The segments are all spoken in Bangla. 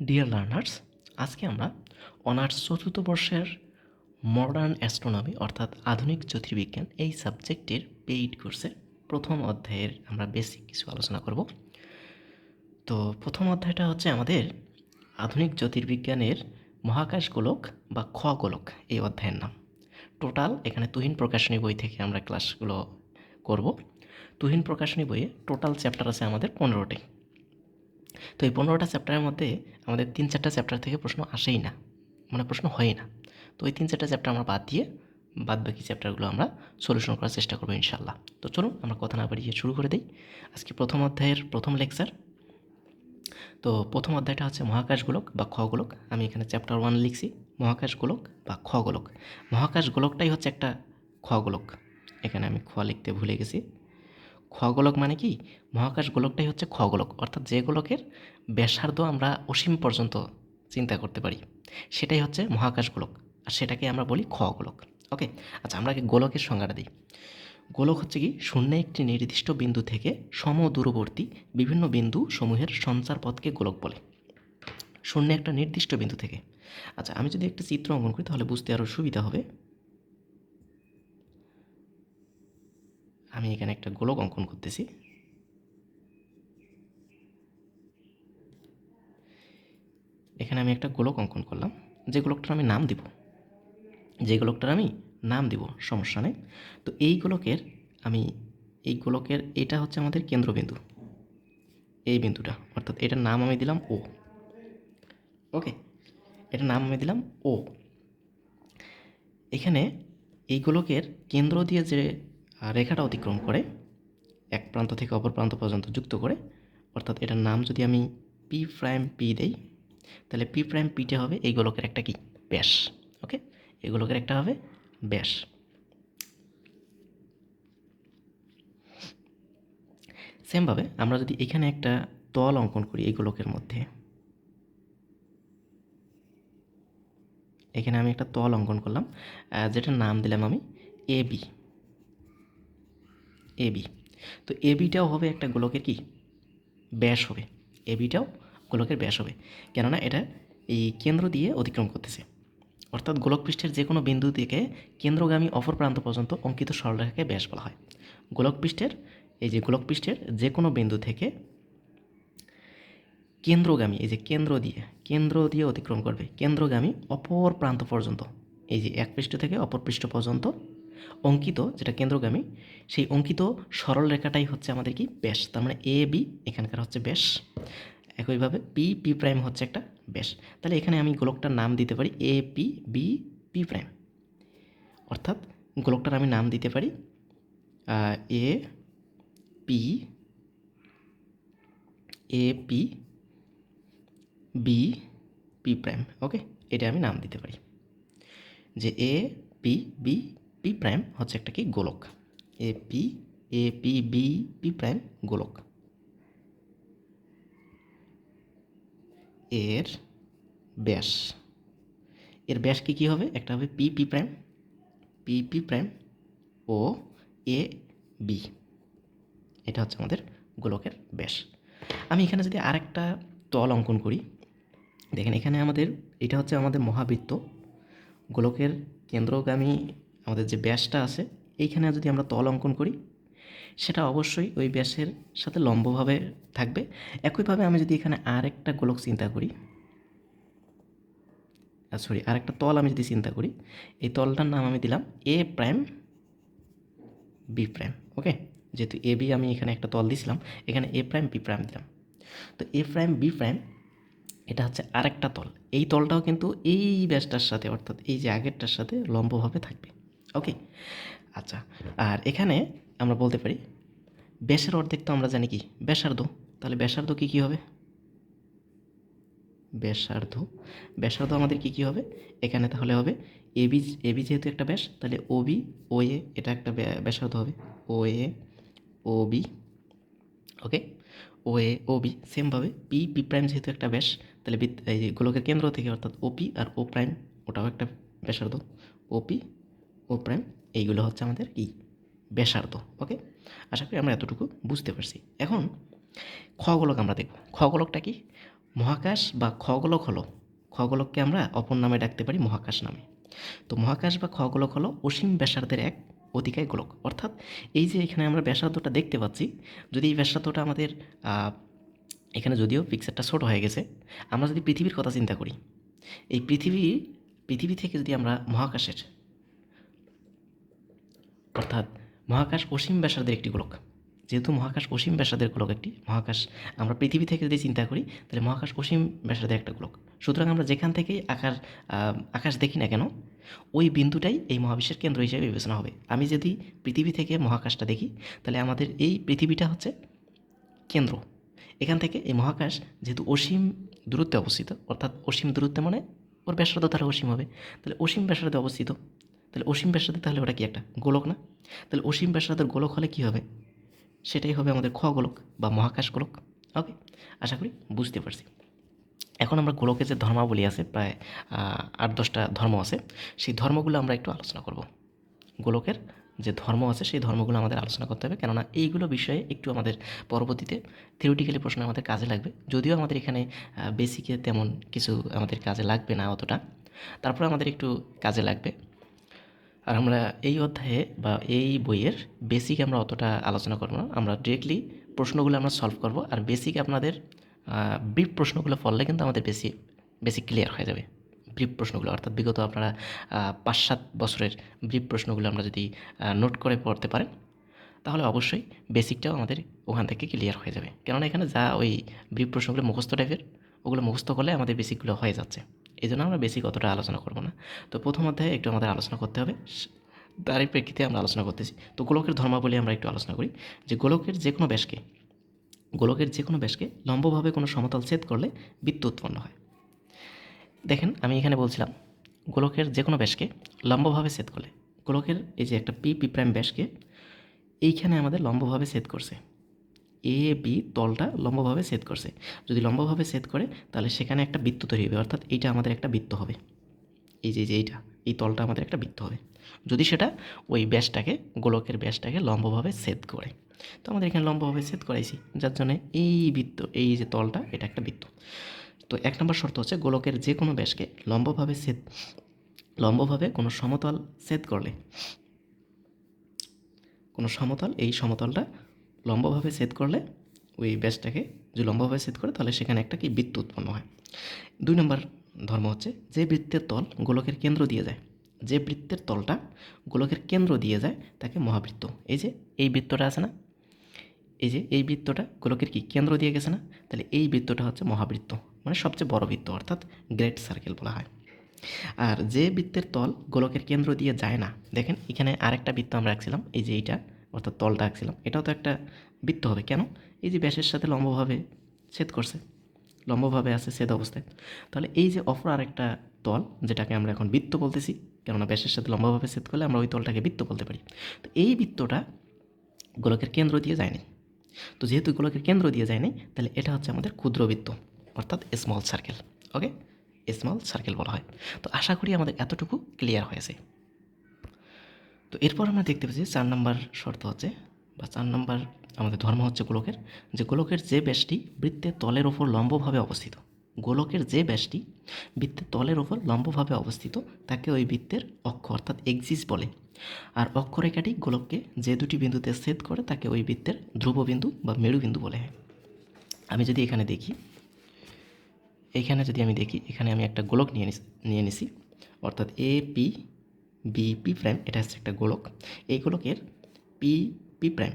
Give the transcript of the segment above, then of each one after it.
ডিয়ার লার্নার্স, আজকে আমরা অনার্স চতুর্থ বর্ষের মডার্ন অ্যাস্ট্রোনমি অর্থাৎ আধুনিক জ্যোতির্বিজ্ঞান এই সাবজেক্টের পেইড কোর্সের প্রথম অধ্যায়ের আমরা বেসিক কিছু আলোচনা করব। তো প্রথম অধ্যায়টা হচ্ছে আমাদের আধুনিক জ্যোতির্বিজ্ঞানের মহাকাশ গোলক বা খগোলক এই অধ্যায়ের নাম। টোটাল এখানে তুহিন প্রকাশনী বই থেকে আমরা ক্লাসগুলো করব। তুহিন প্রকাশনী বইয়ে টোটাল চ্যাপ্টার আছে আমাদের 15টি। তো এই 15টা চ্যাপ্টারের মধ্যে আমাদের 3-4টা চ্যাপ্টার থেকে প্রশ্ন আসেই না, মানে প্রশ্ন হয়ই না। তো ওই 3-4টা চ্যাপ্টার আমরা বাদ দিয়ে বাদ বাকি চ্যাপ্টারগুলো আমরা সলিউশন করার চেষ্টা করবো ইনশাল্লাহ। তো চলুন আমরা কথা না বাড়িয়ে শুরু করে দিই আজকে প্রথম অধ্যায়ের প্রথম লেকচার। তো প্রথম অধ্যায়টা হচ্ছে মহাকাশ গোলক বা খগোলক। আমি এখানে চ্যাপ্টার 1 লিখছি মহাকাশ গোলক বা খগোলক। মহাকাশ গোলকটাই হচ্ছে একটা খগোলক। এখানে আমি খ লিখতে ভুলে গেছি। খগোলক মানে কি? মহাকাশ গোলকটাই হচ্ছে খগোলক, অর্থাৎ যে গোলকের ব্যাসার্ধ আমরা অসীম পর্যন্ত চিন্তা করতে পারি সেটাই হচ্ছে মহাকাশ গোলক, আর সেটাকে আমরা বলি খগোলক। ওকে, আচ্ছা আমরা আগে গোলকের সংজ্ঞাটা দিই। গোলক হচ্ছে কি? শূন্যে একটি নির্দিষ্ট বিন্দু থেকে সমদূরবর্তী বিভিন্ন বিন্দু সমূহের সঞ্চার পথকে গোলক বলে। শূন্যে একটা নির্দিষ্ট বিন্দু থেকে। আচ্ছা আমি যদি একটা চিত্র অঙ্কন করি তাহলে বুঝতে আরও সুবিধা হবে। আমি এখানে একটা গোলক অঙ্কন করতেছি। এখানে আমি একটা গোলক অঙ্কন করলাম, যে গোলকটার আমি নাম দিব সমস্যা নেই। তো এই গোলকের এটা হচ্ছে আমাদের কেন্দ্রবিন্দু, এই বিন্দুটা, অর্থাৎ এটার নাম আমি দিলাম ও। ওকে, এটার নাম আমি দিলাম ও। এখানে এই গোলকের কেন্দ্র দিয়ে যে রেখাটা অতিক্রম করে এক প্রান্ত থেকে অপর প্রান্ত পর্যন্ত যুক্ত করে, অর্থাৎ এটার নাম যদি আমি পি প্রাইম পি দেই তাহলে পি প্রাইম পিটা হবে এই গোলকের একটা কি? ব্যাস। ওকে, এই গোলকের একটা হবে ব্যাস। সেমভাবে আমরা যদি এখানে একটা তল অঙ্কন করি এই গোলকের মধ্যে, এখানে আমি একটা তল অঙ্কন করলাম যেটার নাম দিলাম আমি এবি। তো এবিটাও হবে একটা গোলকের কি? ব্যাস হবে। এবিটাও গোলকের ব্যাস হবে, কেননা এটা এই কেন্দ্র দিয়ে অতিক্রম করতেছে, অর্থাৎ গোলক পৃষ্ঠের যে কোনো বিন্দু থেকে কেন্দ্রগামী অপর প্রান্ত পর্যন্ত অঙ্কিত সরলরেখাকে ব্যাস বলা হয়। গোলক পৃষ্ঠের যে কোনো বিন্দু থেকে কেন্দ্রগামী, এই যে কেন্দ্র দিয়ে অতিক্রম করবে কেন্দ্রগামী অপর প্রান্ত পর্যন্ত, এই যে এক পৃষ্ঠ থেকে অপর পৃষ্ঠ পর্যন্ত অঙ্কিত যেটা কেন্দ্রগামী, সেই অঙ্কিত সরল রেখাটাই হচ্ছে আমাদের কি? ব্যাস। তার মানে এ বি এখানকার হচ্ছে ব্যাস। একইভাবে পি পি প্রাইম হচ্ছে একটা ব্যাস। তাহলে এখানে আমি গোলকটার নাম দিতে পারি A P B P prime, অর্থাৎ গোলকটার আমি নাম দিতে পারি A P B P prime. Okay, এটা আমি নাম দিতে পারি যে A P B P prime হচ্ছে একটা কি? গোলক। A P B P prime গোলক। এর ব্যাস কি হবে? একটা হবে পি পি প্রাইম ও এ বি, এটা হচ্ছে আমাদের গোলকের ব্যাস। আমি এখানে যদি আরেকটা তল অঙ্কন করি, দেখেন এখানে এটা হচ্ছে আমাদের মহাবৃত্ত। গোলকের কেন্দ্রগামী আমাদের যে ব্যাসটা আছে, এইখানে যদি আমরা তল অঙ্কন করি সেটা অবশ্যই ওই ব্যাসের সাথে লম্বভাবে থাকবে। একইভাবে আমি যদি এখানে আরেকটা গোলক চিন্তা করি, আরেকটা তল আমি যদি চিন্তা করি, এই তলটার নাম আমি দিলাম এ প্রাইম বি প্রাইম। ওকে, যেহেতু এ বি আমি এখানে একটা তল দিছিলাম, এখানে এ প্রাইম বি প্রাইম দিলাম। তো এ প্রাইম বি প্রাইম এটা হচ্ছে আরেকটা তল। এই তলটাও কিন্তু এই ব্যাসটার সাথে, অর্থাৎ এই যে আগেরটার সাথে লম্বভাবে থাকবে। ওকে, আচ্ছা, আর এখানে আমরা বলতে পারি ব্যাসের অর্ধেক তো আমরা জানি কি? ব্যাসার্ধ। তাহলে ব্যাসার্ধ কী হবে? ব্যাসার্ধ আমাদের কী হবে এখানে? তাহলে হবে এবি যেহেতু একটা ব্যাস, তাহলে ওবি ও এ এটা একটা ব্যাসার্ধ হবে, ও এ ও বি। ওকে, ও এ ও বি। সেমভাবে পি পি প্রাইম যেহেতু একটা ব্যাস, তাহলে এই যে গোলকের কেন্দ্র থেকে অর্থাৎ ওপি আর ও প্রাইম ওটাও একটা ব্যাসার্ধ, ওপি ও প্রাইম এইগুলো হচ্ছে আমাদের কি? ব্যাসার্ধ। ওকে, আশা করি আমরা এতটুকু বুঝতে পারছি। এখন খগোলক আমরা দেখব। খগোলকটা কি? মহাকাশ বা খগোলক হলো, খগোলককে আমরা অপর নামে ডাকতে পারি মহাকাশ নামে। তো মহাকাশ বা খগোলক হলো অসীম ব্যাসার্ধের এক অতিকায় গোলক। অর্থাৎ এই যে এখানে আমরা ব্যাসার্ধটা দেখতে পাচ্ছি, যদি এই ব্যাসার্ধটা আমাদের এখানে যদিও পিকচারটা ছোট হয়ে গেছে, আমরা যদি পৃথিবীর কথা চিন্তা করি, এই পৃথিবী থেকে যদি আমরা মহাকাশের, অর্থাৎ মহাকাশ অসীম ব্যাসার্ধের একটি গোলক, যেহেতু মহাকাশ অসীম ব্যাসার্ধের গোলক একটি মহাকাশ, আমরা পৃথিবী থেকে যদি চিন্তা করি তাহলে মহাকাশ অসীম ব্যাসার্ধের একটা গোলক। সুতরাং আমরা যেখান থেকেই আকাশ দেখি না কেন, ওই বিন্দুটাই এই মহাবিশ্বের কেন্দ্র হিসেবে বিবেচনা হবে। আমি যদি পৃথিবী থেকে মহাকাশটা দেখি তাহলে আমাদের এই পৃথিবীটা হচ্ছে কেন্দ্র। এখান থেকে এই মহাকাশ যেহেতু অসীম দূরত্বে অবস্থিত, অর্থাৎ অসীম দূরত্বে মানে ওর ব্যাসার্ধ তাহলে অসীম হবে, তাহলে অসীম ব্যাসার্ধে অবস্থিত, তাহলে অসীম ব্যাসার্ধে তাহলে ওটা কি একটা গোলক না? তাহলে অসীম ব্যাসার্ধের গোলক হলে কী হবে? সেটাই হবে আমাদের খগোলক বা মহাকাশ গোলক। ওকে, আশা করি বুঝতে পারছি। এখন আমরা গোলকের যে ধর্মাবলী আছে, প্রায় 8-10টা ধর্ম আছে, সেই ধর্মগুলো আমরা একটু আলোচনা করব। গোলকের যে ধর্ম আছে সেই ধর্মগুলো আমাদের আলোচনা করতে হবে, কেননা এইগুলো বিষয়ে একটু আমাদের পরবর্তীতে থিওরিটিক্যালি প্রশ্ন আমাদের কাজে লাগবে। যদিও আমাদের এখানে বেসিকে তেমন কিছু আমাদের কাজে লাগবে না অতটা, তারপরে আমাদের একটু কাজে লাগবে। আর আমরা এই অধ্যায়ে বা এই বইয়ের বেসিক আমরা অতটা আলোচনা করব না, আমরা ডিরেক্টলি প্রশ্নগুলো আমরা সলভ করব। আর বেসিক আপনাদের ব্রিফ প্রশ্নগুলো পড়লে কিন্তু আমাদের বেসিক ক্লিয়ার হয়ে যাবে। ব্রিফ প্রশ্নগুলো অর্থাৎ বিগত আপনারা 5-7 বছরের ব্রিফ প্রশ্নগুলো আমরা যদি নোট করে পড়তে পারেন তাহলে অবশ্যই বেসিকটাও আমাদের ওখান থেকে ক্লিয়ার হয়ে যাবে। কেননা এখানে যা ওই ব্রিফ প্রশ্নগুলো মুখস্থ টাইপের, ওগুলো মুখস্থ করলে আমাদের বেসিকগুলো হয়ে যাচ্ছে। এই জন্য আমরা বেসিক অতটা আলোচনা করব না। তো প্রথম অধ্যায়ে একটু আমাদের আলোচনা করতে হবে, তারই প্রেক্ষিতে আমরা আলোচনা করতেছি। তো গোলকের ধর্মাবলী আমরা একটু আলোচনা করি, যে গোলকের যে কোনো ব্যাসকে লম্বভাবে কোনো সমতল ছেদ করলে বৃত্ত উৎপন্ন হয়। দেখেন আমি এখানে বলছিলাম গোলকের যে কোনো ব্যাসকে লম্বভাবে ছেদ করলে, গোলকের এই যে একটা পি প্রাইম ব্যাসকে এইখানে আমাদের লম্বভাবে ছেদ করছে, এ বি তলটা লম্বভাবে ছেদ করছে। যদি লম্বভাবে ছেদ করে তাহলে সেখানে একটা বৃত্ত তৈরি হবে, অর্থাৎ এইটা আমাদের একটা বৃত্ত হবে। এই যে এইটা, এই তলটা আমাদের একটা বৃত্ত হবে যদি সেটা ওই ব্যাসটাকে, গোলকের ব্যাসটাকে লম্বভাবে ছেদ করে। তো আমাদের এখানে লম্বভাবে ছেদ করাইছি, যার জন্য এই বৃত্ত, এই যে তলটা, এটা একটা বৃত্ত। তো 1 নম্বর শর্ত হচ্ছে গোলকের যে কোনো ব্যাসকে লম্বভাবে কোনো সমতল ছেদ করলে, কোনো সমতল, এই সমতলটা লম্বভাবে ছেদ করলে ওই ব্যাসটাকে যদি লম্বভাবে ছেদ করে তাহলে সেখানে একটা কি বৃত্ত উৎপন্ন হয়। 2 নম্বর ধর্ম হচ্ছে যে বৃত্তের তল গোলকের কেন্দ্র দিয়ে যায়, যে বৃত্তের তলটা গোলকের কেন্দ্র দিয়ে যায় তাকে মহাবৃত্ত। এই যে এই বৃত্তটা আছে না, এই যে এই বৃত্তটা গোলকের কি কেন্দ্র দিয়ে গেছে না, তাহলে এই বৃত্তটা হচ্ছে মহাবৃত্ত, মানে সবচেয়ে বড় বৃত্ত, অর্থাৎ গ্রেট সার্কেল বলা হয়। আর যে বৃত্তের তল গোলকের কেন্দ্র দিয়ে যায় না, দেখেন এখানে আরেকটা বৃত্ত আমরা আঁকছিলাম, এই যে এইটা অর্থাৎ তলটা আঁকছিলাম, এটাও তো একটা বৃত্ত হবে। কেন? এই যে ব্যাসের সাথে লম্বভাবে ছেদ করছে, লম্বভাবে আছে ছেদ অবস্থায়, তাহলে এই যে অপর আরেকটা তল যেটাকে আমরা এখন বৃত্ত বলতেছি, কেননা ব্যাসের সাথে লম্বভাবে ছেদ করলে আমরা ওই তলটাকে বৃত্ত বলতে পারি। তো এই বৃত্তটা গোলকের কেন্দ্র দিয়ে যায়নি, তো যেহেতু গোলকের কেন্দ্র দিয়ে যায়নি তাহলে এটা হচ্ছে আমাদের ক্ষুদ্রবৃত্ত, অর্থাৎ স্মল সার্কেল। ওকে, স্মল সার্কেল বলা হয়। তো আশা করি আমাদের এতটুকু ক্লিয়ার হয়েছে। তো এরপর আমরা দেখতে পাচ্ছি 4 নম্বর শর্ত হচ্ছে, বা 4 নম্বর আমাদের ধর্ম হচ্ছে গোলকের, যে গোলকের যে ব্যাসটি বৃত্তের তলের ওপর লম্বভাবে অবস্থিত, গোলকের যে ব্যাসটি বৃত্তের তলের ওপর লম্বভাবে অবস্থিত তাকে ওই বৃত্তের অক্ষ অর্থাৎ এক্সিস বলে। আর অক্ষরেখাটি গোলককে যে দুটি বিন্দুতে ছেদ করে তাকে ওই বৃত্তের ধ্রুববিন্দু বা মেরুবিন্দু বলে। আমি যদি এখানে দেখি, এখানে আমি একটা গোলক নিয়ে নিছি, অর্থাৎ A P B P prime, এটা হচ্ছে একটা গোলক। এই গোলকের P P prime,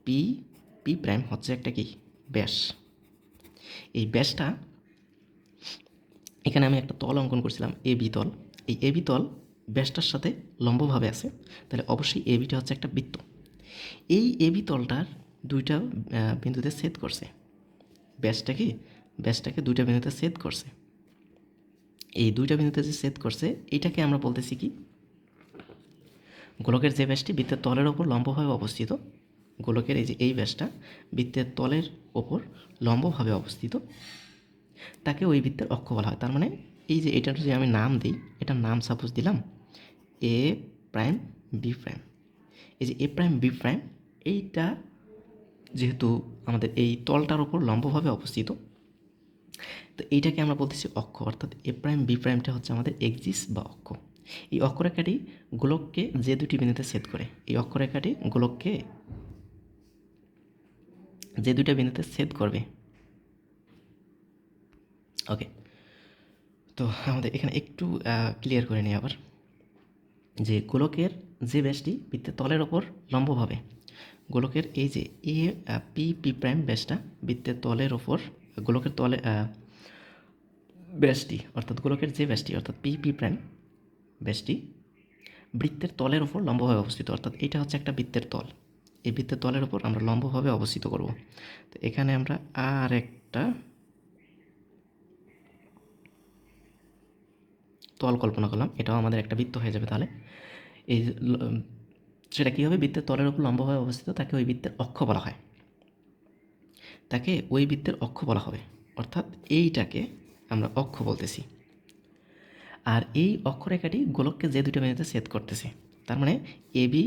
P P prime হচ্ছে একটা কি ব্যাস। এই ব্যাসটা, এখানে আমি একটা তল অঙ্কন করছিলাম এ বি তল, এই এ বি তল ব্যাসটার সাথে লম্বভাবে আছে, তাহলে অবশ্যই এ বিটা হচ্ছে একটা বৃত্ত। এই এ বি তলটার দুইটা বিন্দুতে ছেদ করছে, ব্যাসটাকে দুইটা বিন্দুতে ছেদ করছে। এই দুইটা বিন্দুতে যে ছেদ করছে এইটাকে আমরা বলতেছি কি, গোলকের যে ব্যাসটি বৃত্তের তলের ওপর লম্বভাবে অবস্থিত, গোলকের এই যে এই ব্যাসটা বৃত্তের তলের ওপর লম্বভাবে অবস্থিত, তাকে ওই বৃত্তের অক্ষ বলা হয়। তার মানে এই যে এটার যদি আমি নাম দিই, এটার নাম সাপোজ দিলাম এ প্রাইম বি প্রাইম। এই যে এ প্রাইম বি প্রাইম, এইটা যেহেতু আমাদের এই তলটার ওপর লম্বভাবে অবস্থিত, তো এইটাকে আমরা বলতেছি অক্ষ, অর্থাৎ এ প্রাইম বি প্রাইমটা হচ্ছে আমাদের এক্সিস বা অক্ষ। এই অক্ষরেখাটি গোলককে যে দুটি বিন্দুতে ছেদ করে, এই অক্ষরেখাটি গোলককে যে দুইটা বিন্দুতে ছেদ করবে। ওকে, তো আমাদের এখানে একটু ক্লিয়ার করে নিই আবার, যে গোলকের যে ব্যাসটি বৃত্তের তলের ওপর লম্বভাবে, গোলকের এই যে এ পি পি প্রাইম ব্যাসটা বৃত্তের তলের ওপর, গোলকের তলে ব্যাসটি অর্থাৎ গোলকের যে ব্যাসটি অর্থাৎ পি পি প্রাইম ব্যাসটি বৃত্তের তলের ওপর লম্বভাবে অবস্থিত, অর্থাৎ এটা হচ্ছে একটা বৃত্তের তল। এই বৃত্তের তলের ওপর আমরা লম্বভাবে অবস্থিত করব। তো এখানে আমরা আর একটা তল কল্পনা করলাম, এটাও আমাদের একটা বৃত্ত হয়ে যাবে। তাহলে এই সেটা কী হবে, বৃত্তের তলের ওপর লম্বভাবে অবস্থিত, তাকে ওই বৃত্তের অক্ষ বলা হয়, তাকে ওই বৃত্তের অক্ষ বলা হবে, অর্থাৎ এইটাকে আমরা অক্ষ বলতেছি। আর এই অক্ষরেখাটি গোলককে যে দুটো বিন্দুতে ছেদ করতেছে, তার মানে এবি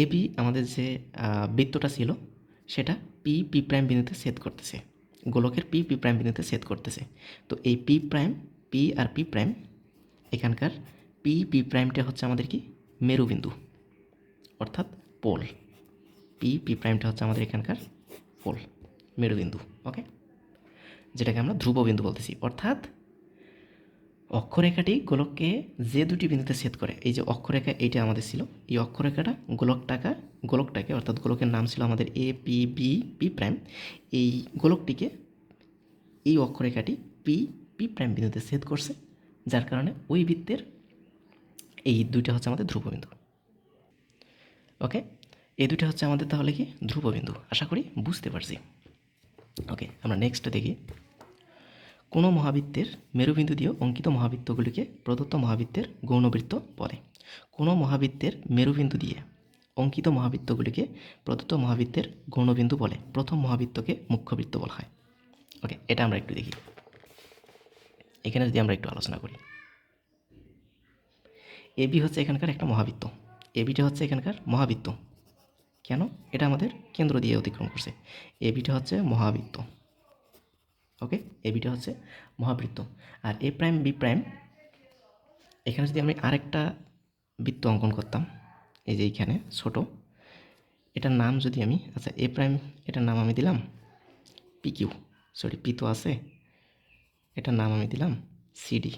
এবি আমাদের যে বৃত্তটা ছিল সেটা পি পি প্রাইম বিন্দুতে ছেদ করতেছে, গোলকের পি পি প্রাইম বিন্দুতে ছেদ করতেছে। তো এই P prime, P R P prime, এখানকার পি পি প্রাইমটা হচ্ছে আমাদের কি মেরুবিন্দু, অর্থাৎ পোল। পি পি প্রাইমটা হচ্ছে আমাদের এখানকার পোল, মেরুবিন্দু। ওকে, যেটাকে আমরা ধ্রুববিন্দু বলতেছি। অর্থাৎ অক্ষরেখাটি গোলককে যে দুটি বিন্দুতে ছেদ করে, এই যে অক্ষরেখা এইটা আমাদের ছিল, এই অক্ষরেখাটা গোলকটাকে অর্থাৎ গোলকের নাম ছিল আমাদের A P B P prime, এই গোলকটিকে এই অক্ষরেখাটি পি পি প্রাইম বিন্দুতে ছেদ করছে, যার কারণে ওই বৃত্তের এই দুইটা হচ্ছে আমাদের ধ্রুববিন্দু। ওকে, এই দুইটা হচ্ছে আমাদের তাহলে কি ধ্রুববিন্দু। আশা করি বুঝতে পারছি। ওকে, আমরা নেক্সট দেখি, কোনো মহাবৃত্তের মেরুবিন্দু দিয়ে অঙ্কিত মহাবৃত্তগুলিকে প্রদত্ত মহাবৃত্তের গৌণবৃত্ত বলে। কোনো মহাবৃত্তের মেরুবিন্দু দিয়ে অঙ্কিত মহাবৃত্তগুলিকে প্রদত্ত মহাবৃত্তের গৌণবিন্দু বলে। প্রথম মহাবৃত্তকে মুখ্যবৃত্ত বলা হয়। ওকে, এটা আমরা একটু দেখি। এখানে যদি আমরা একটু আলোচনা করি, এবি হচ্ছে এখানকার একটা মহাবৃত্ত, এবিটা হচ্ছে এখানকার মহাবৃত্ত। কেন? এটা আমাদের কেন্দ্র দিয়ে অতিক্রম করছে, এবিটা হচ্ছে মহাবৃত্ত। ওকে, এবিটা হচ্ছে মহাবৃত্ত। আর এ প্রাইম বি প্রাইম, এখানে যদি আমি আরেকটা বৃত্ত অঙ্কন করতাম, এই যে এইখানে ছোট, এটার নাম যদি আমি, আচ্ছা এ প্রাইম, এটার নাম আমি দিলাম পি কিউ, সরি পি তো আছে, এটার নাম আমি দিলাম সিডি।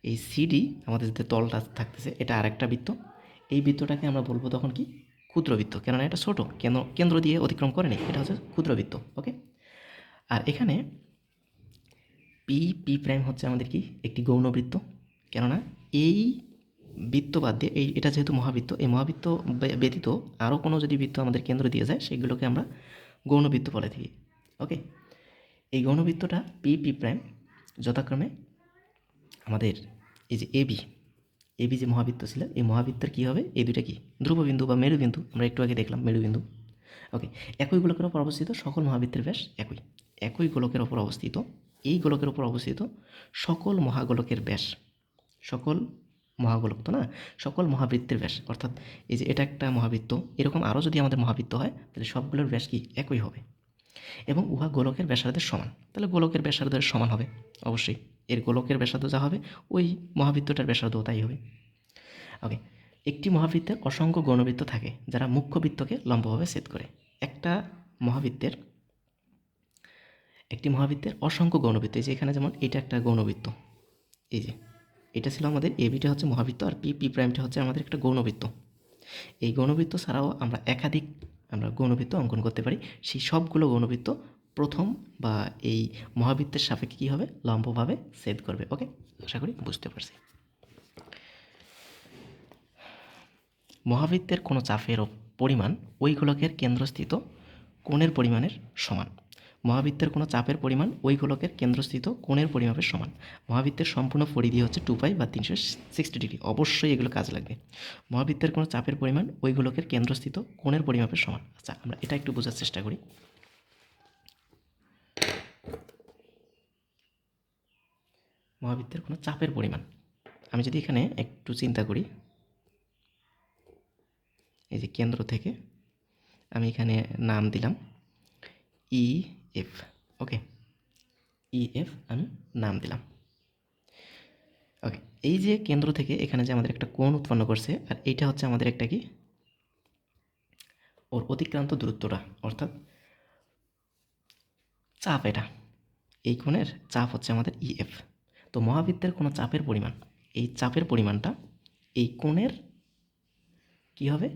এই সিডি আমাদের যে তলটা থাকতেছে, এটা আরেকটা বৃত্ত। এই বৃত্তটাকে আমরা বলবো তখন কি ক্ষুদ্রবৃত্ত, কেননা এটা ছোটো, কেন্দ্র দিয়ে অতিক্রম করেনি, এটা হচ্ছে ক্ষুদ্রবৃত্ত। ওকে, আর এখানে পি পি প্রাইম হচ্ছে আমাদের কি একটি গৌণবৃত্ত, কেননা এই বৃত্ত বাদ দিয়ে এটা যেহেতু মহাবৃত্ত, এই মহাবৃত্ত ব্যতীত আরও কোনো যদি বৃত্ত আমাদের কেন্দ্র দিয়ে যায়, সেগুলোকে আমরা গৌণবৃত্ত বলে থাকি। ওকে, এই গৌণবৃত্তটা পি পি প্রাইম যথাক্রমে আমাদের এই যে এবি যে মহাবৃত্ত ছিল, এই মহাবৃত্তের কী হবে, এই দুইটা কি ধ্রুববিন্দু বা মেরুবিন্দু, আমরা একটু আগে দেখলাম মেরুবিন্দু। ওকে, একই গোলকের ওপর অবস্থিত সকল মহাবৃত্তের ব্যাস একই গোলকের ওপর অবস্থিত, এই গোলকের ওপর অবস্থিত সকল মহাগোলকের ব্যাস, সকল মহাগোলক তো না, সকল মহাবৃত্তের ব্যাস, অর্থাৎ এই যে এটা একটা মহাবৃত্ত, এরকম আরও যদি আমাদের মহাবৃত্ত হয়, তাহলে সবগুলোর ব্যাস কি একই হবে, এবং উহা গোলকের ব্যাসার্ধের সমান। তাহলে গোলকের ব্যাসার্ধের সমান হবে অবশ্যই, এর গোলকের ব্যাসার্ধ যা হবে ওই মহাবৃত্তটার ব্যাসার্ধও তাই হবে। ওকে, একটি মহাবৃত্তের অসংখ্য গৌণবৃত্ত থাকে যারা মুখ্য বৃত্তকে লম্বভাবে ছেদ করে। একটি মহাবৃত্তের অসংখ্য গৌণবৃত্ত, এই যে এখানে যেমন এটা একটা গৌণবৃত্ত, এই যে এটা ছিল আমাদের এবিটা হচ্ছে মহাবৃত্ত, আর পি পি প্রাইমটা হচ্ছে আমাদের একটা গৌণবৃত্ত। এই গৌণবৃত্ত ছাড়াও আমরা একাধিক গৌণবৃত্ত অঙ্কন করতে পারি, সেই সবগুলো গৌণবৃত্ত প্রথম বা এই মহাবৃত্তের সাপেক্ষে কী হবে, লম্বভাবে ছেদ করবে। ওকে, আশা করি বুঝতে পারছি। মহাবৃত্তের কোনো চাপের পরিমাণ ওই গোলকের কেন্দ্রস্থিত কোণের পরিমাণের সমান। মহাবৃত্তের কোনো চাপের পরিমাণ ওই গোলকের কেন্দ্রস্থিত কোণের পরিমাপের সমান। মহাবৃত্তের সম্পূর্ণ পরিধি হচ্ছে 2π বা 360 ডিগ্রি, অবশ্যই এগুলো কাজ লাগবে। মহাবৃত্তের কোনো চাপের পরিমাণ ওই গোলকের কেন্দ্রস্থিত কোণের পরিমাপের সমান। আচ্ছা, আমরা এটা একটু বোঝার চেষ্টা করি। মহাবৃত্তের কোনো চাপের পরিমাণ, আমি যদি এখানে একটু চিন্তা করি, এই যে কেন্দ্র থেকে আমি এখানে নাম দিলাম ই এফ, ওকে, EF আমি নাম দিলাম। ওকে, এই যে কেন্দ্র থেকে এখানে যে আমাদের একটা কোণ উৎপন্ন করছে, আর এইটা হচ্ছে আমাদের একটা কি, ওর অতিক্রান্ত দূরত্বটা, অর্থাৎ চাপ। এটা এই কোণের চাপ হচ্ছে আমাদের EF। তো মহাবৃত্তের কোনো চাপের পরিমাণ, এই চাপের পরিমাণটা এই কোণের কি হবে,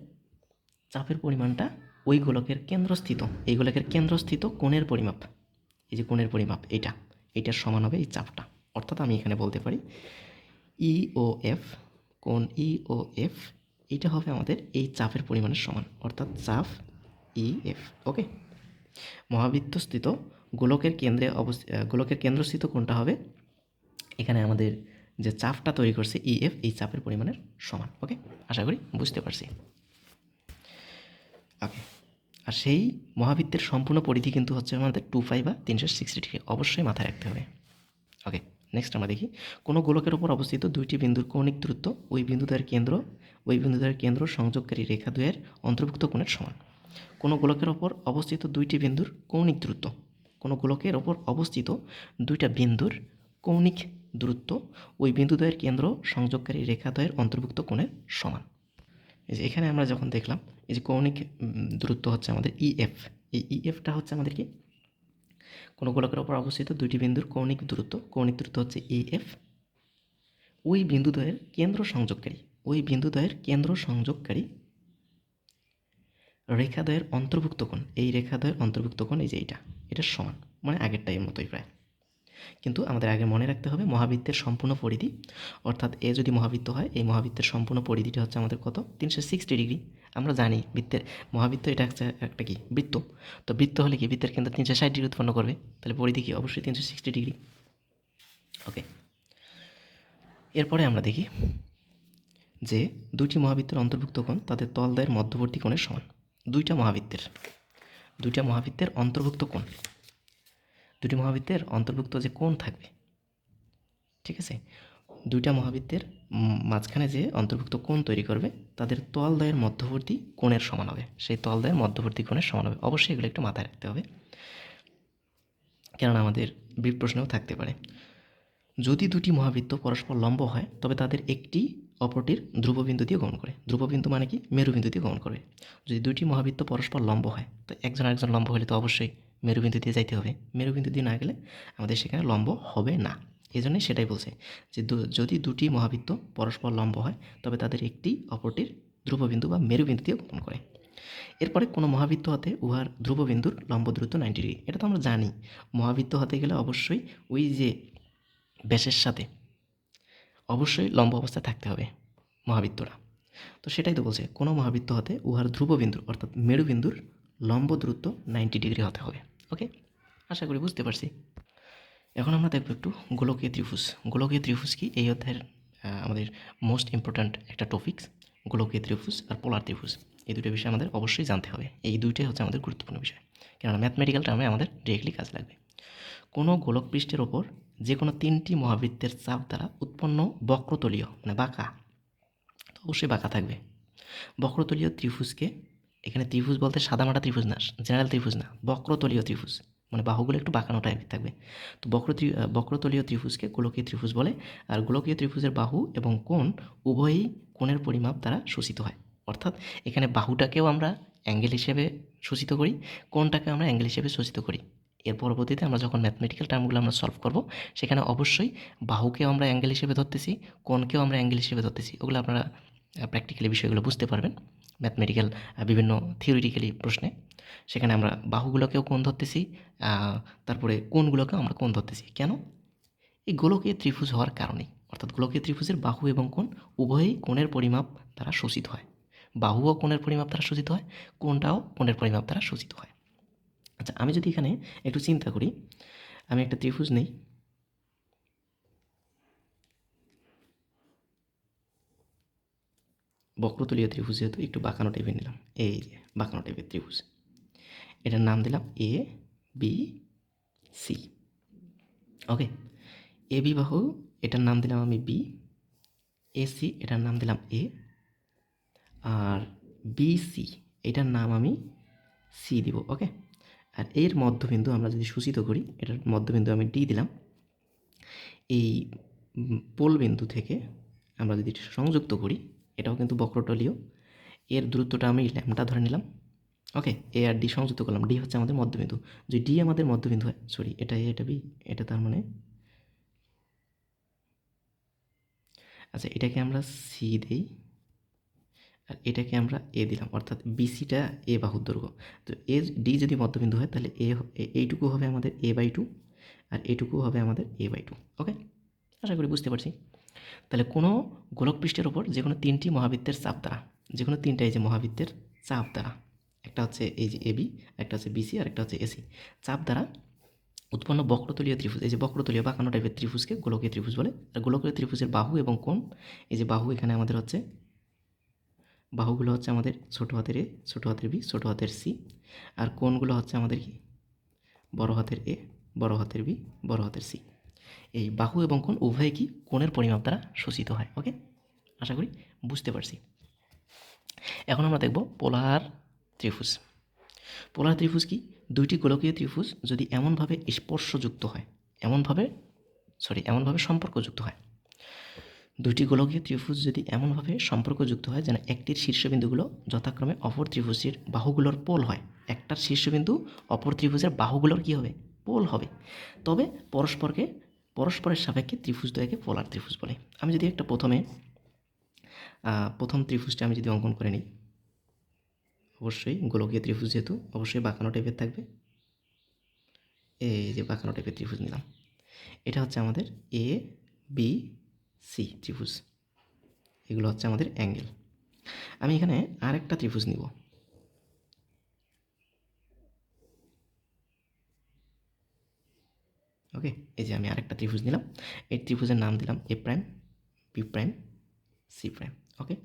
চাপের পরিমাণটা ওই গোলকের কেন্দ্রস্থিত, এই গোলকের কেন্দ্রস্থিত কোণের পরিমাপ, এই যে কোণের পরিমাপ এইটার সমান হবে এই চাপটা। অর্থাৎ আমি এখানে বলতে পারি EOF, কোণ EOF এইটা হবে আমাদের এই চাপের পরিমাণের সমান, অর্থাৎ চাপ EF। ওকে, মহাবৃত্তস্থিত গোলকের কেন্দ্রে গোলকের কেন্দ্রস্থিত কোণটা হবে এখানে আমাদের যে চাপটা তৈরি করছে EF, এই চাপের পরিমাণের সমান। ওকে, আশা করি বুঝতে পারছি। ওকে, আর সেই মহাবৃত্তের সম্পূর্ণ পরিধি কিন্তু হচ্ছে আমাদের 2π বা 360 ডিগ্রি, অবশ্যই মাথায় রাখতে হবে। ওকে, নেক্সট আমরা দেখি, কোনো গোলকের উপর অবস্থিত দুইটি বিন্দুর কৌণিক দূরত্ব ওই বিন্দুদ্বয়ের কেন্দ্র সংযোগকারী রেখা দ্বয়ের অন্তর্ভুক্ত কোণের সমান। কোনো গোলকের ওপর অবস্থিত দুইটি বিন্দুর কৌণিক দূরত্ব, কোনো গোলকের ওপর অবস্থিত দুইটা বিন্দুর কৌণিক দূরত্ব ওই বিন্দুদ্বয়ের কেন্দ্র সংযোগকারী রেখাদ্বয়ের অন্তর্ভুক্ত কোণের সমান। এই যে এখানে আমরা যখন দেখলাম এই যে কৌণিক দূরত্ব হচ্ছে আমাদের EF, এই EFটা হচ্ছে আমাদের কি, কোনো গোলকের ওপর অবস্থিত দুইটি বিন্দুর কৌণিক দূরত্ব হচ্ছে EF, ওই বিন্দুদ্বয়ের কেন্দ্র সংযোগকারী রেখাদ্বয়ের অন্তর্ভুক্ত কোণ, এই রেখাদ্বয়ের অন্তর্ভুক্ত কোণ এই যে এটার সমান, মানে আগেরটাই মতোই প্রায়। কিন্তু আমাদের আগে মনে রাখতে হবে মহাবৃত্তের সম্পূর্ণ পরিধি, অর্থাৎ এ যদি মহাবৃত্ত হয়, এই মহাবৃত্তের সম্পূর্ণ পরিধিটা হচ্ছে আমাদের কত, 360 ডিগ্রি। আমরা জানি মহাবৃত্ত এটা হচ্ছে একটা কি, বৃত্ত। তো বৃত্ত হলে কি, বৃত্তের কেন্দ্র 360 ডিগ্রি উৎপন্ন করবে, তাহলে পরিধি কি, অবশ্যই 360 ডিগ্রি। ওকে, এরপরে আমরা দেখি যে দুইটি মহাবৃত্তের অন্তর্ভুক্ত কোণ তাদের তলদ্বয়ের মধ্যবর্তী কোণের সমান। দুইটা মহাবৃত্তের অন্তর্ভুক্ত কোণ, দুটি মহাবৃত্তের অন্তর্ভুক্ত যে কোণ থাকবে, ঠিক আছে, দুইটা মহাবৃত্তের মাঝখানে যে অন্তর্ভুক্ত কোণ তৈরি করবে তাদের তলদ্বয়ের মধ্যবর্তী কোণের সমান হবে, সেই তলদ্বয়ের মধ্যবর্তী কোণের সমান হবে। অবশ্যই এগুলো একটু মাথায় রাখতে হবে, কেননা আমাদের প্রশ্নেও থাকতে পারে। যদি দুটি মহাবৃত্ত পরস্পর লম্ব হয় তবে তাদের একটি অপরটির ধ্রুববিন্দু দিয়ে গমন করে। ধ্রুববিন্দু মানে কি, মেরুবিন্দু দিয়ে গমন করবে। যদি দুইটি মহাবৃত্ত পরস্পর লম্ব হয় তো একজন আরেকজন লম্ব হলে তো অবশ্যই মেরুবিন্দু দিয়ে যাইতে হবে, মেরুবিন্দু দিয়ে না গেলে আমাদের সেখানে লম্ব হবে না। এই জন্যই সেটাই বলছে যে যদি দুটি মহাবৃত্ত পরস্পর লম্ব হয় তবে তাদের একটি অপরটির ধ্রুববিন্দু বা মেরুবিন্দু দিয়ে গমন করে। এরপরে কোনো মহাবৃত্ত হতে উহার ধ্রুববিন্দুর লম্ব দূরত্ব 90 ডিগ্রি। এটা তো আমরা জানি, মহাবৃত্ত হতে গেলে অবশ্যই ওই যে ব্যাসের সাথে অবশ্যই লম্ব অবস্থায় থাকতে হবে মহাবৃত্তরা। তো সেটাই তো বলছে, কোনো মহাবৃত্ত হতে উহার ধ্রুববিন্দুর অর্থাৎ মেরুবিন্দুর লম্ব দূরত্ব 90 ডিগ্রি হতে হবে। ওকে, আশা করি বুঝতে পারছি। এখন আমরা দেখব একটু গোলকীয় ত্রিভুজ। গোলকীয় ত্রিভুজ কি, এই অধ্যায়ের আমাদের মোস্ট ইম্পর্ট্যান্ট একটা টপিকস। গোলকীয় ত্রিভুজ আর পোলার ত্রিভুজ, এই দুটো বিষয় আমাদের অবশ্যই জানতে হবে। এই দুইটাই হচ্ছে আমাদের গুরুত্বপূর্ণ বিষয়, কেননা ম্যাথমেটিক্যাল টার্মে আমাদের ডিরেক্টলি কাজে লাগবে। কোনো গোলক পৃষ্ঠের ওপর যে কোনো তিনটি মহাবৃত্তের চাপ দ্বারা উৎপন্ন বক্রতলীয়, মানে বাঁকা, তো অবশ্যই বাঁকা থাকবে, বক্রতলীয় ত্রিভুজকে, এখানে ত্রিভুজ বলতে সাদামাটা ত্রিভুজ না, জেনারেল ত্রিভুজ না, বক্রতলীয় ত্রিভুজ, মানে বাহুগুলো একটু বাঁকানো টাইপের থাকবে। তো বক্রতলীয় ত্রিভুজকে গোলকীয় ত্রিভুজ বলে। আর গোলকীয় ত্রিভুজের বাহু এবং কোণ উভয়ই কোণের পরিমাপ দ্বারা শোষিত হয়। অর্থাৎ এখানে বাহুটাকেও আমরা অ্যাঙ্গেল হিসেবে শোষিত করি, কোণটাকে আমরা অ্যাঙ্গেল হিসেবে শোষিত করি। এর পরবর্তীতে আমরা যখন ম্যাথমেটিক্যাল টার্মগুলো আমরা সলভ করব, সেখানে অবশ্যই বাহুকেও আমরা অ্যাঙ্গেল হিসেবে ধরতেছি, কোণকেও আমরা অ্যাঙ্গেল হিসেবে ধরতেছি। ওগুলো আপনারা প্র্যাকটিক্যালি বিষয়গুলো বুঝতে পারবেন ম্যাথমেটিক্যাল বিভিন্ন থিওরিটিক্যালি প্রশ্নে। সেখানে আমরা বাহুগুলোকেও কোণ ধরতেছি, তারপরে কোণগুলোকেও আমরা কোণ ধরতেছি। কেন? এই গোলকীয় ত্রিভুজ হওয়ার কারণেই, অর্থাৎ গোলকীয় ত্রিভুজের বাহু এবং কোণ উভয়ই কোণের পরিমাপ দ্বারা শোষিত হয়। বাহুও কোণের পরিমাপ দ্বারা শোষিত হয়, কোণটাও কোণের পরিমাপ দ্বারা শোষিত হয়। আচ্ছা, আমি যদি এখানে একটু চিন্তা করি, আমি একটা ত্রিভুজ নেই, বক্রতলীয় ত্রিভুজ যেহেতু একটু বাঁকানো টাইপের নিলাম, এই যে বাঁকানো টাইপের ত্রিভুজ, এটার নাম দিলাম ABC। ওকে, AB বাহু এটার নাম দিলাম আমি B, AC এটার নাম দিলাম A, আর BC এটার নাম আমি C দিব। ওকে, আর এর মধ্যবিন্দু আমরা যদি সূচিত করি, এটার মধ্যবিন্দু আমি ডি দিলাম। এই পোল বিন্দু থেকে আমরা যদি সংযুক্ত করি, এটাও কিন্তু বক্রতলীয়, এর দূরত্বটা আমি ল্যামডা ধরে নিলাম। ওকে, এ আর ডি সংযুক্ত করলাম, ডি হচ্ছে আমাদের মধ্যবিন্দু। যদি ডি আমাদের মধ্যবিন্দু হয়, সরি এটা এ এটা বি, এটা তার মানে আচ্ছা এটাকে আমরা সি দিই আর এটাকে আমরা এ দিলাম, অর্থাৎ বিসিটা এ বাহুর দৈর্ঘ্য। তো এ ডি যদি মধ্যবিন্দু হয় তাহলে এইটুকু হবে আমাদের a/2 আর এটুকু হবে আমাদের a/2। ওকে, আশা করি বুঝতে পারছি। তাহলে কোনো গোলক পৃষ্ঠের ওপর যে কোনো তিনটি মহাবৃত্তের চাপ দ্বারা, যে কোনো তিনটা এই যে মহাবৃত্তের চাপ দ্বারা, একটা হচ্ছে এই যে এবি, একটা হচ্ছে বিসি আর একটা হচ্ছে এসি, চাপ দ্বারা উৎপন্ন বক্রতলীয় ত্রিভুজ, এই যে বক্রতলীয় বাঁকানো টাইপের ত্রিভুজকে গোলকীয় ত্রিভুজ বলে। আর গোলকীয় ত্রিভুজের বাহু এবং কোণ, এই যে বাহু এখানে আমাদের হচ্ছে, বাহুগুলো হচ্ছে আমাদের ছোটো হাতের এ, ছোটো হাতের বি, ছোটো হাতের সি, আর কোণগুলো হচ্ছে আমাদের কি বড় হাতের এ, বড় হাতের বি, বড় হাতের সি। এই বাহু এবং কোণ উভয় কি কোণের পরিমাপ দ্বারা শোষিত হয়। ওকে, আশা করি বুঝতে পারছি। এখন আমরা দেখব পোলার ত্রিভুজ। পোলার ত্রিভুজ কি? দুইটি গোলকীয় ত্রিভুজ যদি এমনভাবে স্পর্শযুক্ত হয়, এমনভাবে সম্পর্কযুক্ত হয়, দুইটি গোলকীয় ত্রিভুজ যদি এমনভাবে সম্পর্কযুক্ত হয় যেন একটির শীর্ষবিন্দুগুলো যথাক্রমে অপর ত্রিভুজের বাহুগুলোর পোল হয়, একটার শীর্ষবিন্দু অপর ত্রিভুজের বাহুগুলোর কী হবে? পোল হবে, তবে পরস্পরের সাপেক্ষে ত্রিভুজদ্বয়কে পোলার ত্রিভুজ বলে। আমি যদি একটা প্রথম ত্রিভুজটা আমি যদি অঙ্কন করে নিই, অবশ্যই গোলকীয় ত্রিভুজ যেহেতু অবশ্যই বাঁকানো টাইপের থাকবে। এই যে বাঁকানো টাইপের ত্রিভুজ নিলাম, এটা হচ্ছে আমাদের এ বি সি ত্রিভুজ, এগুলো হচ্ছে আমাদের অ্যাঙ্গেল। আমি এখানে আরেকটা ত্রিভুজ নিব, ওকে, এই যে আমি আরেকটা ত্রিভুজ নিলাম, এই ত্রিভুজের নাম দিলাম A prime, B prime, C prime. Okay,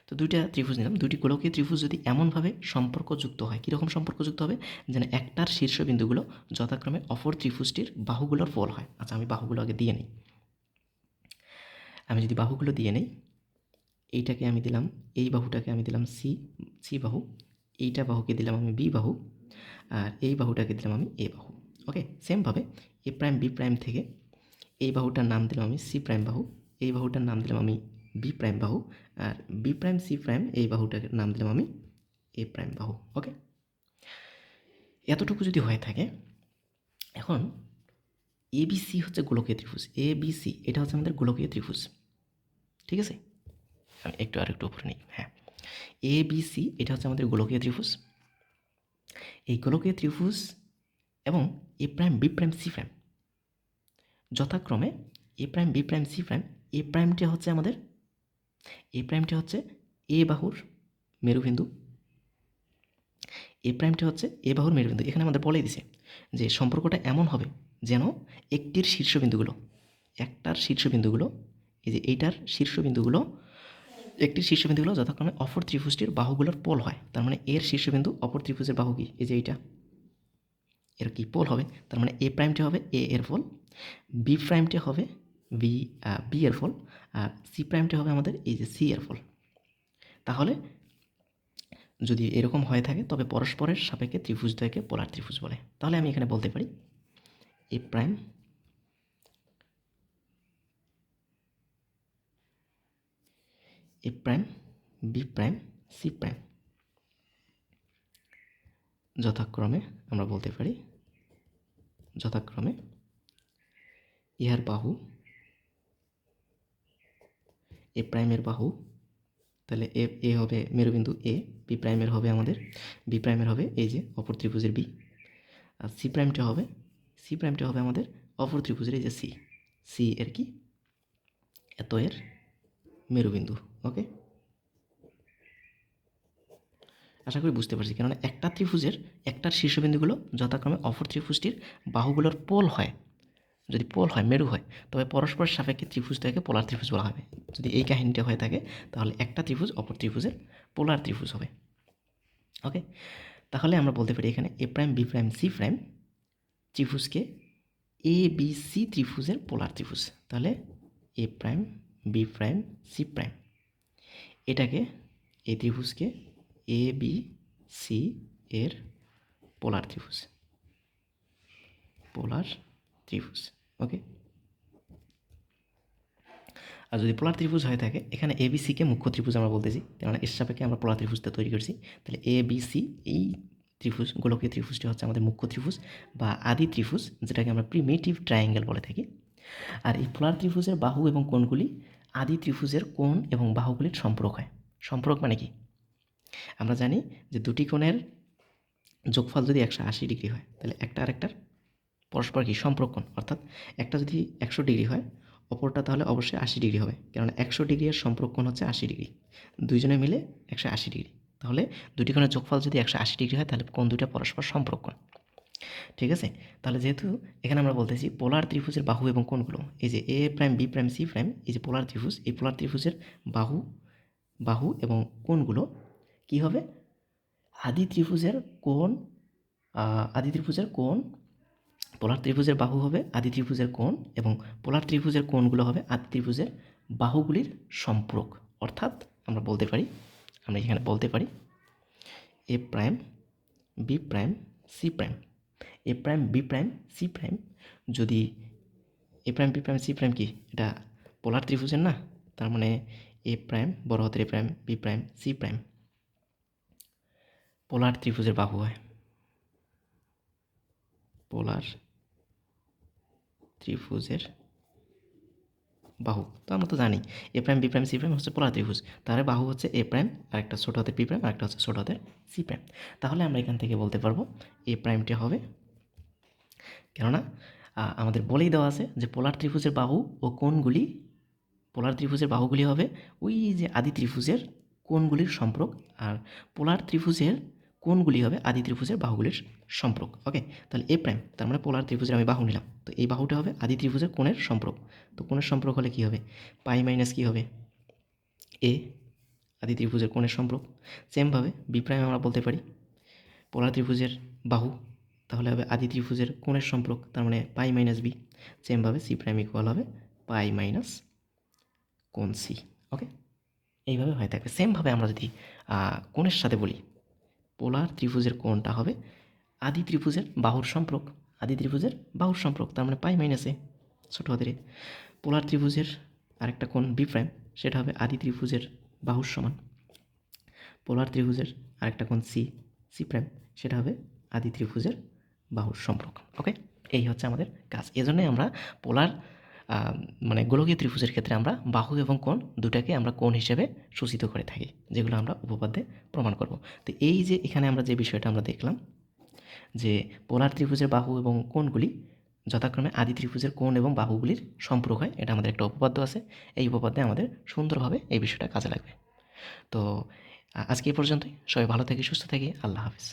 তো দুইটা ত্রিভুজ নিলাম। দুইটি গোলকীয় ত্রিভুজ যদি এমনভাবে সম্পর্কযুক্ত হয়, কীরকম সম্পর্কযুক্ত হবে? যেন একটার শীর্ষবিন্দুগুলো যথাক্রমে অপর ত্রিভুজটির বাহুগুলোর পোল হয়। আচ্ছা আমি বাহুগুলো আগে দিয়ে নিই। আমি যদি বাহুগুলো দিয়ে নিই, এইটাকে আমি দিলাম, এই বাহুটাকে আমি দিলাম সি বাহু, এইটা বাহুকে দিলাম আমি বি বাহু, আর এই বাহুটাকে দিলাম আমি এ বাহু। ওকে, সেমভাবে এ প্রাইম বি প্রাইম থেকে এই বাহুটার নাম দিলাম আমি সি প্রাইম বাহু, এই বাহুটার নাম দিলাম আমি বি প্রাইম বাহু, আর বি প্রাইম সি প্রাইম এই বাহুটার নাম দিলাম আমি এ প্রাইম বাহু। ওকে, এতটুকু যদি হয়ে থাকে, এখন এবিসি হচ্ছে গোলকীয় ত্রিভুজ, এবিসি এটা হচ্ছে আমাদের গোলকীয় ত্রিভুজ, ঠিক আছে? আমি আরেকটু উপরে নিই। হ্যাঁ, এবিসি এটা হচ্ছে আমাদের গোলকীয় ত্রিভুজ। এই গোলকীয় ত্রিভুজ এবং A prime B prime C prime যথাক্রমে A prime B prime C prime, A প্রাইমটি হচ্ছে আমাদের, এ প্রাইমটি হচ্ছে এ বাহুর মেরুবিন্দু, এ প্রাইমটি হচ্ছে এ বাহুর মেরুবিন্দু। এখানে আমাদের বলেই দিছে যে সম্পর্কটা এমন হবে যেন একটার শীর্ষবিন্দুগুলো, এই যে এইটার শীর্ষবিন্দুগুলো, একটির শীর্ষবিন্দুগুলো যথাক্রমে অপর ত্রিভুজটির বাহুগুলোর পোল হয়। তার মানে এর শীর্ষবিন্দু অপর ত্রিভুজের বাহু কি? এই যে এইটা, এর কি পোল হবে? তার মানে এ প্রাইমটি হবে এ এর পোল, বি প্রাইমটি হবে বি এর পোল, আর সি প্রাইমটি হবে আমাদের এই যে সি এর পোল। তাহলে যদি এরকম হয়ে থাকে তবে পরস্পরের সাপেক্ষে ত্রিভুজদ্বয়কে পোলার ত্রিভুজ বলে। তাহলে আমি এখানে বলতে পারি A prime B prime C prime যথাক্রমে আমরা বলতে পারি ইহার বাহু, এ প্রাইমের বাহু, তাহলে এ হবে মেরুবিন্দু এ, বি প্রাইমের হবে আমাদের, বি প্রাইমের হবে এই যে অপর ত্রিভুজের বি, আর সি প্রাইমটা হবে আমাদের অপর ত্রিভুজের এই যে সি এর কি এত এর মেরুবিন্দু। ওকে, আশা করি বুঝতে পারছি, কেননা একটা ত্রিভুজের একটার শীর্ষবিন্দুগুলো যথাক্রমে অপর ত্রিভুজটির বাহুগুলোর পোল হয়, যদি পোল হয় মেরু হয় তবে পরস্পর সাপেক্ষে ত্রিভুজটাকে পোলার ত্রিভুজ বলা হবে। যদি এই কাহিনীটা হয়ে থাকে তাহলে একটা ত্রিভুজ অপর ত্রিভুজের পোলার ত্রিভুজ হবে। ওকে, তাহলে আমরা বলতে পারি এখানে A prime B prime C prime ত্রিভুজকে এ বি সি ত্রিভুজের পোলার ত্রিভুজ। তাহলে A prime B prime C prime এটাকে, এই ত্রিভুজকে এ বি সি এর পোলার ত্রিভুজ, পোলার ত্রিভুজ। ওকে, আর যদি পোলার ত্রিভুজ হয়ে থাকে, এখানে এবিসিকে মুখ্য ত্রিভুজ আমরা বলতেছি, কেননা এর সাপেক্ষে আমরা পোলার ত্রিভুজটা তৈরি করছি। তাহলে এবিসি এই ত্রিভুজ, গোলকীয় ত্রিভুজটি হচ্ছে আমাদের মুখ্য ত্রিভুজ বা আদি ত্রিভুজ, যেটাকে আমরা প্রিমিটিভ ট্রায়াঙ্গেল বলে থাকি। আর এই পোলার ত্রিভুজের বাহু এবং কোণগুলি আদি ত্রিভুজের কোণ এবং বাহুগুলির সম্পর্ক হয়। সম্পর্ক মানে কি? আমরা জানি যে দুটি কোণের যোগফল যদি 180 ডিগ্রি হয়, তাহলে একটা আরেকটার পরস্পর কি সম্পর্কণ, অর্থাৎ একটা যদি 100 ডিগ্রি হয়, অপরটা তাহলে অবশ্যই 80 ডিগ্রি হবে, কারণ 100 ডিগ্রির সম্পর্কণ হচ্ছে 80 ডিগ্রি, দুইজনে মিলে 180 ডিগ্রি। তাহলে দুটি কোণের যোগফল যদি 180 ডিগ্রি হয়, তাহলে কোণ দুইটা পরস্পর সম্পর্কণ। ঠিক আছে, তাহলে যেহেতু এখানে আমরা বলতেছি পোলার ত্রিভুজের বাহু এবং কোণগুলো, এই যে A prime B prime C prime, এই যে পোলার ত্রিভুজ, এই পোলার ত্রিভুজের বাহু এবং কোণগুলো কি হবে? আদি ত্রিভুজের কোণ, পোলার ত্রিভুজের বাহু হবে আদি ত্রিভুজের কোণ, এবং পোলার ত্রিভুজের কোণগুলো হবে আদি ত্রিভুজের বাহুগুলির সম্পর্ক। অর্থাৎ আমরা এখানে বলতে পারি A prime B prime C prime, A prime B prime C prime, যদি A prime B prime C prime কি এটা পোলার ত্রিভুজের না, তার মানে এ প্রাইম বড় হাতের A prime B prime C prime polar ত্রিভুজের বাহু হয়, পোলার ত্রিভুজের বাহু। তো আমরা তো জানি A prime B prime C prime হচ্ছে পোলার ত্রিভুজ, তার বাহু হচ্ছে এ প্রাইম, আর একটা ছোটো হাতের বি প্রাইম, আর একটা হচ্ছে ছোটো হাতের সি প্রাইম। তাহলে আমরা এখান থেকে বলতে পারবো এ প্রাইমটি হবে, কেননা আমাদের বলেই দেওয়া আছে যে পোলার ত্রিভুজের বাহু ও কোণগুলি, পোলার ত্রিভুজের বাহুগুলি হবে ওই যে আদি ত্রিভুজের কোণগুলির সম্পর্ক, আর পোলার ত্রিভুজের কোণগুলি হবে আদি ত্রিভুজের বাহুগুলির সম্পর্ক। ওকে, তাহলে এ প্রাইম তার মানে পোলার ত্রিভুজের আমি বাহু নিলাম, তো এই বাহুটা হবে আদি ত্রিভুজের কোণের সম্পর্ক। তো কোণের সম্পর্ক হলে কী হবে? পাই মাইনাস কী হবে? এ, আদি ত্রিভুজের কোণের সম্পর্ক। সেমভাবে বি প্রাইম আমরা বলতে পারি পোলার ত্রিভুজের বাহু, তাহলে হবে আদি ত্রিভুজের কোণের সম্পর্ক, তার মানে পাই মাইনাস বি। সেমভাবে সি প্রাইম ইকুয়াল হবে পাই মাইনাস কোণ সি। ওকে, এইভাবে হয়ে থাকবে। সেমভাবে আমরা যদি কোণের সাথে বলি, পোলার ত্রিভুজের কোণটা হবে আদি ত্রিভুজের বাহুর সম্পর্ক, আদি ত্রিভুজের বাহুর সম্পর্ক, তার মানে পাই মাইনাস এ ছোটো হাতের। পোলার ত্রিভুজের আরেকটা কোণ বি প্রাইম, সেটা হবে আদি ত্রিভুজের বাহুর সমান। পোলার ত্রিভুজের আরেকটা কোণ সি প্রাইম, সেটা হবে আদি ত্রিভুজের বাহুর সম্পর্ক। ওকে, এই হচ্ছে আমাদের কাজ। এজন্যই আমরা পোলার মানে গোলকীয় ত্রিভুজের ক্ষেত্রে আমরা বাহু এবং কোণ দুটাকে আমরা কোণ হিসেবে সূচিত করে থাকি, যেগুলো আমরা উপপাদ্যে প্রমাণ করব। তো এই যে এখানে আমরা যে বিষয়টা আমরা দেখলাম যে পোলার ত্রিভুজের বাহু এবং কোণগুলি যথাক্রমে আদি ত্রিভুজের কোণ এবং বাহুগুলির সম্পর্ক হয়, এটা আমাদের একটা উপপাদ্য আছে। এই উপপাদ্যে আমাদের সুন্দরভাবে এই বিষয়টা কাজে লাগবে। তো আজকে এই পর্যন্তই। সবাই ভালো থাকি, সুস্থ থাকি। আল্লাহ হাফিজ।